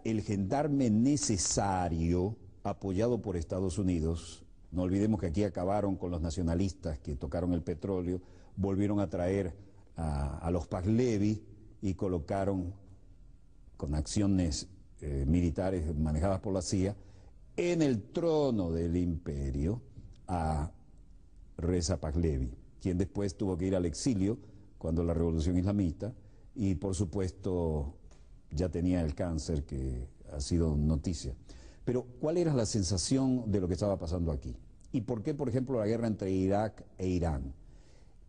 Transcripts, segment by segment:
el gendarme necesario apoyado por Estados Unidos. No olvidemos que aquí acabaron con los nacionalistas que tocaron el petróleo, volvieron a traer a los Pahlavi y colocaron con acciones militares manejadas por la CIA en el trono del imperio a Reza Pahlavi, quien después tuvo que ir al exilio cuando la revolución islamista y por supuesto ya tenía el cáncer que ha sido noticia. Pero ¿cuál era la sensación de lo que estaba pasando aquí? ¿Y por qué, por ejemplo, la guerra entre Irak e Irán?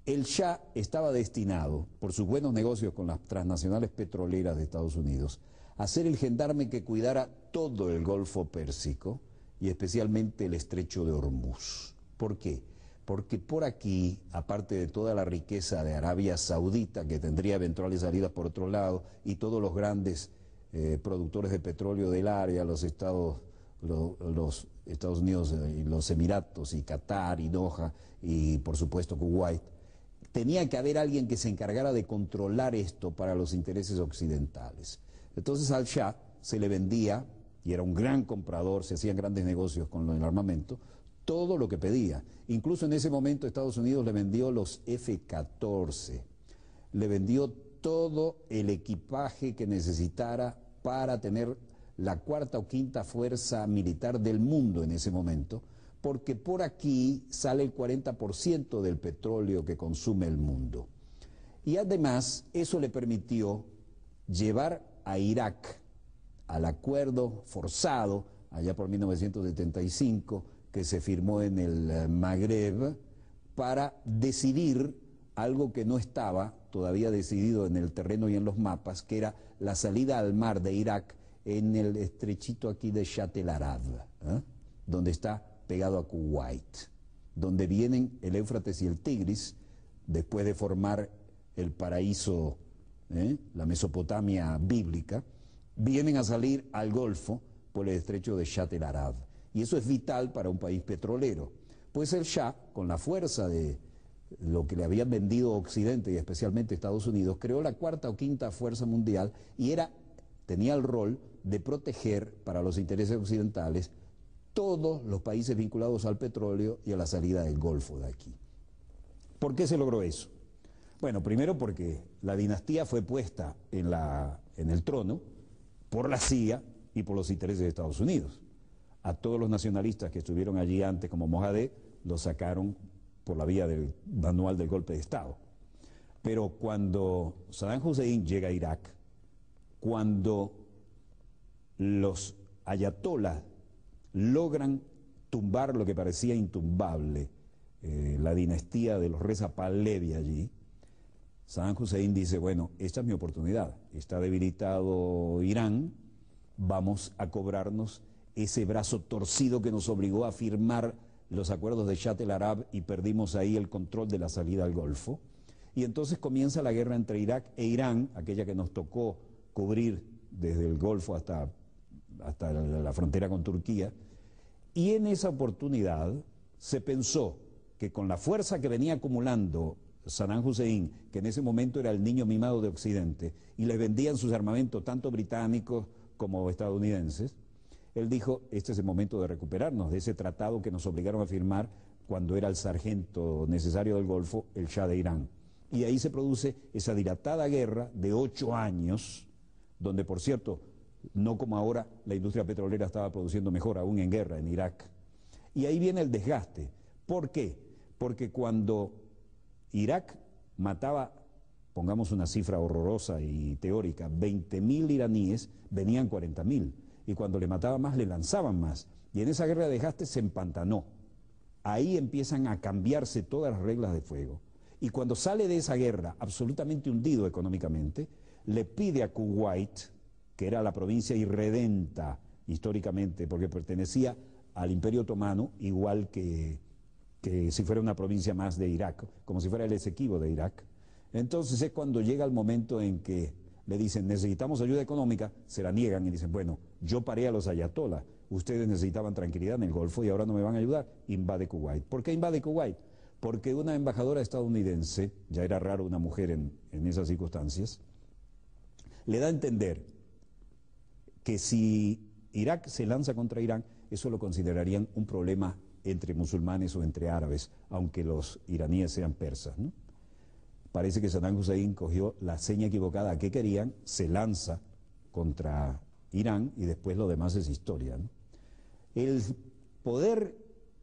El Shah estaba destinado, por sus buenos negocios con las transnacionales petroleras de Estados Unidos, a ser el gendarme que cuidara todo el Golfo Pérsico y especialmente el Estrecho de Hormuz. ¿Por qué? Porque por aquí, aparte de toda la riqueza de Arabia Saudita, que tendría eventuales salidas por otro lado, y todos los grandes productores de petróleo del área, los Estados Unidos y los Emiratos, y Qatar, y Doha, y por supuesto Kuwait, tenía que haber alguien que se encargara de controlar esto para los intereses occidentales. Entonces al Shah se le vendía, y era un gran comprador, se hacían grandes negocios con el armamento, todo lo que pedía. Incluso en ese momento Estados Unidos le vendió los F-14, le vendió todo el equipaje que necesitara para tener la cuarta o quinta fuerza militar del mundo en ese momento, porque por aquí sale el 40% del petróleo que consume el mundo. Y además eso le permitió llevar a Irak al acuerdo forzado, allá por 1975, que se firmó en el Magreb, para decidir algo que no estaba todavía decidido en el terreno y en los mapas, que era la salida al mar de Irak en el estrechito aquí de Shatt el Arab, donde está pegado a Kuwait, donde vienen el Éufrates y el Tigris, después de formar el paraíso, la Mesopotamia bíblica, vienen a salir al Golfo por el estrecho de Shatt el Arab. Y eso es vital para un país petrolero. Pues el Shah, con la fuerza de lo que le habían vendido Occidente y especialmente Estados Unidos, creó la cuarta o quinta fuerza mundial y tenía el rol de proteger para los intereses occidentales todos los países vinculados al petróleo y a la salida del Golfo de aquí. ¿Por qué se logró eso? Bueno, primero porque la dinastía fue puesta en el trono por la CIA y por los intereses de Estados Unidos. A todos los nacionalistas que estuvieron allí antes, como Mossadegh, los sacaron por la vía del manual del golpe de Estado. Pero cuando Saddam Hussein llega a Irak, cuando los ayatolás logran tumbar lo que parecía intumbable, la dinastía de los Reza Pahlavi allí, Saddam Hussein dice, bueno, esta es mi oportunidad, está debilitado Irán, vamos a cobrarnos ese brazo torcido que nos obligó a firmar los acuerdos de Shatt el Arab y perdimos ahí el control de la salida al Golfo. Y entonces comienza la guerra entre Irak e Irán, aquella que nos tocó cubrir desde el Golfo hasta la frontera con Turquía. Y en esa oportunidad se pensó que con la fuerza que venía acumulando Saddam Hussein, que en ese momento era el niño mimado de Occidente, y les vendían sus armamentos tanto británicos como estadounidenses, él dijo, este es el momento de recuperarnos de ese tratado que nos obligaron a firmar cuando era el sargento necesario del Golfo, el Shah de Irán. Y ahí se produce esa dilatada guerra de 8 años, donde por cierto, no como ahora, la industria petrolera estaba produciendo mejor aún en guerra en Irak. Y ahí viene el desgaste. ¿Por qué? Porque cuando Irak mataba, pongamos una cifra horrorosa y teórica, 20.000 iraníes, venían 40.000. Y cuando le mataba más, le lanzaban más. Y en esa guerra de desgaste se empantanó. Ahí empiezan a cambiarse todas las reglas de fuego. Y cuando sale de esa guerra, absolutamente hundido económicamente, le pide a Kuwait, que era la provincia irredenta históricamente, porque pertenecía al Imperio Otomano, igual que si fuera una provincia más de Irak, como si fuera el Esequibo de Irak. Entonces es cuando llega el momento en que le dicen, necesitamos ayuda económica, se la niegan y dicen, bueno, yo paré a los ayatolás, ustedes necesitaban tranquilidad en el Golfo y ahora no me van a ayudar, invade Kuwait. ¿Por qué invade Kuwait? Porque una embajadora estadounidense, ya era raro una mujer en esas circunstancias, le da a entender que si Irak se lanza contra Irán, eso lo considerarían un problema entre musulmanes o entre árabes, aunque los iraníes sean persas, ¿no? Parece que Saddam Hussein cogió la seña equivocada que querían, se lanza contra Irán y después lo demás es historia, ¿no? El poder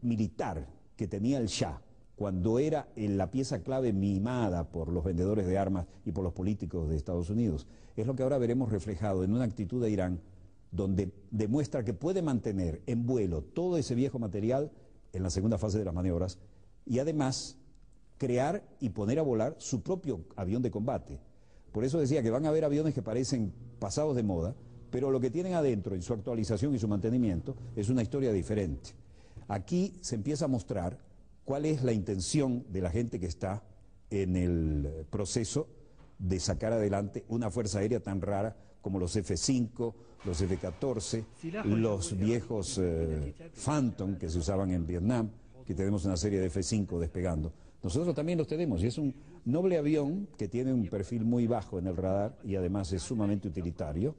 militar que tenía el Shah, cuando era la pieza clave mimada por los vendedores de armas y por los políticos de Estados Unidos, es lo que ahora veremos reflejado en una actitud de Irán donde demuestra que puede mantener en vuelo todo ese viejo material en la segunda fase de las maniobras y además crear y poner a volar su propio avión de combate. Por eso decía que van a haber aviones que parecen pasados de moda, pero lo que tienen adentro en su actualización y su mantenimiento es una historia diferente. Aquí se empieza a mostrar cuál es la intención de la gente que está en el proceso de sacar adelante una fuerza aérea tan rara como los F-5, los F-14, los viejos Phantom que se usaban en Vietnam, que tenemos una serie de F-5 despegando. Nosotros también los tenemos y es un noble avión que tiene un perfil muy bajo en el radar y además es sumamente utilitario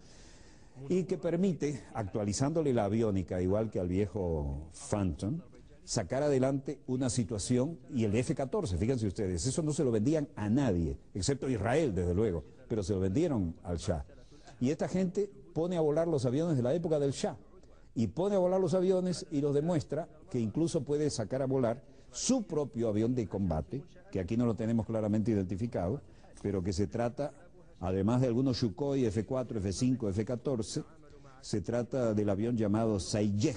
y que permite, actualizándole la aviónica igual que al viejo Phantom, sacar adelante una situación. Y el F-14, fíjense ustedes, eso no se lo vendían a nadie, excepto Israel desde luego, pero se lo vendieron al Shah. Y esta gente pone a volar los aviones de la época del Shah y pone a volar los aviones y los demuestra que incluso puede sacar a volar su propio avión de combate, que aquí no lo tenemos claramente identificado, pero que se trata, además de algunos Sukhoi, F-4, F-5, F-14, se trata del avión llamado Sayeh,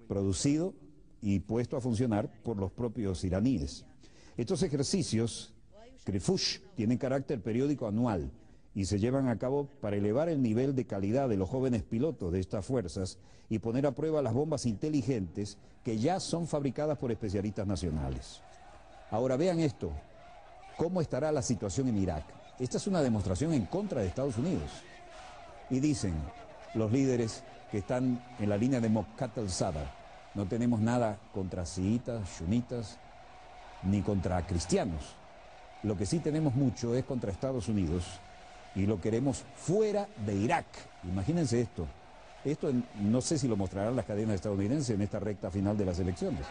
producido y puesto a funcionar por los propios iraníes. Estos ejercicios, Krifush, tienen carácter periódico anual y se llevan a cabo para elevar el nivel de calidad de los jóvenes pilotos de estas fuerzas y poner a prueba las bombas inteligentes que ya son fabricadas por especialistas nacionales. Ahora vean esto, ¿cómo estará la situación en Irak? Esta es una demostración en contra de Estados Unidos. Y dicen los líderes que están en la línea de Moqat al-Sadr, no tenemos nada contra chiitas, sunitas, ni contra cristianos. Lo que sí tenemos mucho es contra Estados Unidos y lo queremos fuera de Irak. Imagínense esto. Esto no sé si lo mostrarán las cadenas estadounidenses en esta recta final de las elecciones.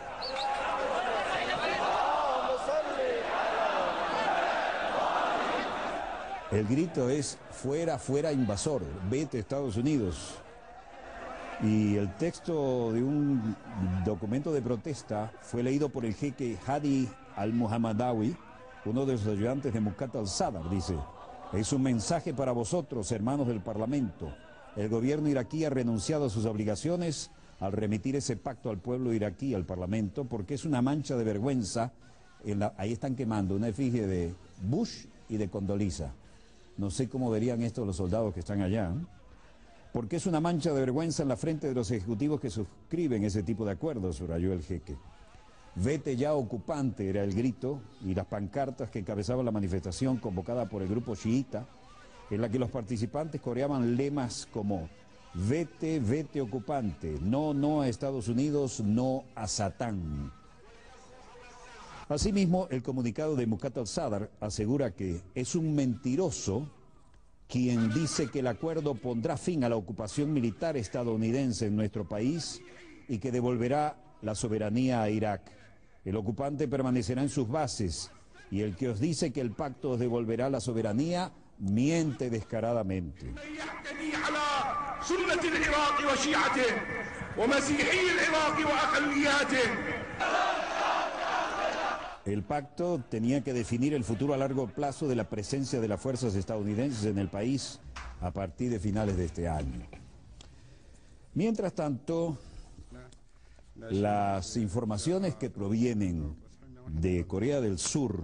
El grito es fuera, fuera invasor, vete Estados Unidos. Y el texto de un documento de protesta fue leído por el jeque Hadi al-Muhammadawi, uno de los ayudantes de Moqat al-Sadr, dice: es un mensaje para vosotros, hermanos del Parlamento. El gobierno iraquí ha renunciado a sus obligaciones al remitir ese pacto al pueblo iraquí, al Parlamento, porque es una mancha de vergüenza. Ahí están quemando una efigie de Bush y de Condoleezza. No sé cómo verían esto los soldados que están allá, ¿eh? Porque es una mancha de vergüenza en la frente de los ejecutivos que suscriben ese tipo de acuerdos, subrayó el jeque. Vete ya, ocupante, era el grito, y las pancartas que encabezaban la manifestación convocada por el grupo chiita, en la que los participantes coreaban lemas como vete, vete, ocupante, no, no a Estados Unidos, no a Satán. Asimismo, el comunicado de Moqat al-Sadr asegura que es un mentiroso quien dice que el acuerdo pondrá fin a la ocupación militar estadounidense en nuestro país y que devolverá la soberanía a Irak. El ocupante permanecerá en sus bases y el que os dice que el pacto os devolverá la soberanía miente descaradamente. El pacto tenía que definir el futuro a largo plazo de la presencia de las fuerzas estadounidenses en el país a partir de finales de este año. Mientras tanto, las informaciones que provienen de Corea del Sur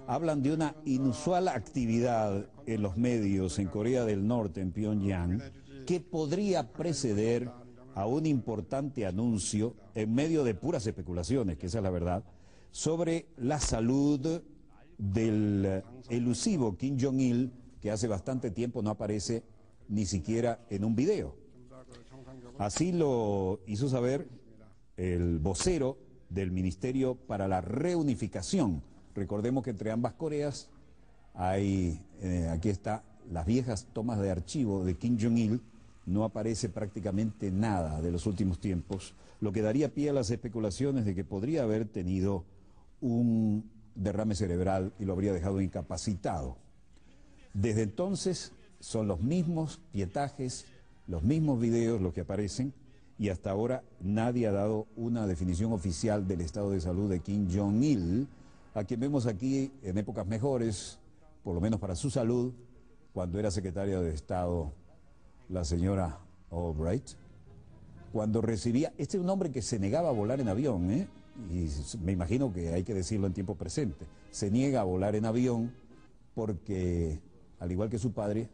hablan de una inusual actividad en los medios en Corea del Norte, en Pyongyang, que podría preceder a un importante anuncio en medio de puras especulaciones, que esa es la verdad, sobre la salud del elusivo Kim Jong-il, que hace bastante tiempo no aparece ni siquiera en un video. Así lo hizo saber el vocero del Ministerio para la Reunificación. Recordemos que entre ambas Coreas hay, aquí está, las viejas tomas de archivo de Kim Jong-il no aparece prácticamente nada de los últimos tiempos, lo que daría pie a las especulaciones de que podría haber tenido un derrame cerebral y lo habría dejado incapacitado. Desde entonces son los mismos pietajes, los mismos videos los que aparecen, y hasta ahora nadie ha dado una definición oficial del estado de salud de Kim Jong-il, a quien vemos aquí en épocas mejores, por lo menos para su salud, cuando era secretaria de Estado la señora Albright, cuando recibía, este es un hombre que se negaba a volar en avión, y me imagino que hay que decirlo en tiempo presente, se niega a volar en avión porque, al igual que su padre,